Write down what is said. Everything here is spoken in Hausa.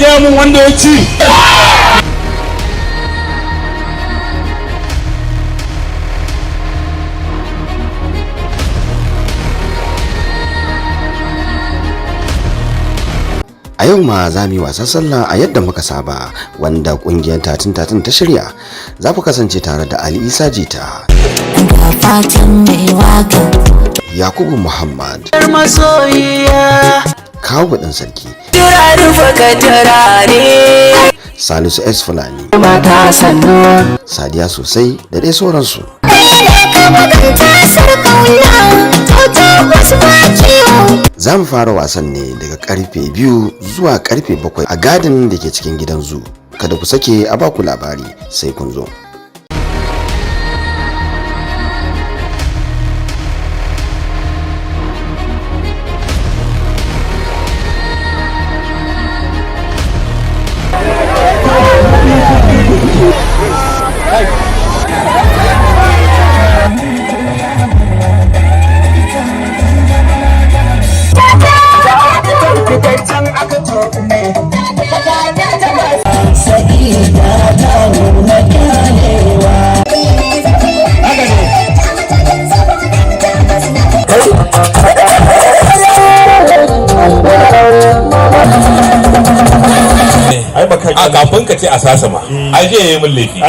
gaya mun wanda ya ci. A yau ma za mu yi wasan sallah a yadda muka saba, wanda kungiyar tatin ta shirya. Za ku kasance tare da Ali Isa Jita, Yakubu Muhammad, Kawu ɗan sarki, Salisu S Fulani, Sadiya sosai da dai sauransu. Za mu fara wasan ne daga karfe 2 zuwa karfe 7 a gadin da ke cikin gidan zu. Kada ku sake a baku labari sai kun zo. A kafin ka ce a sasa ma, ai je yayi mun laifi.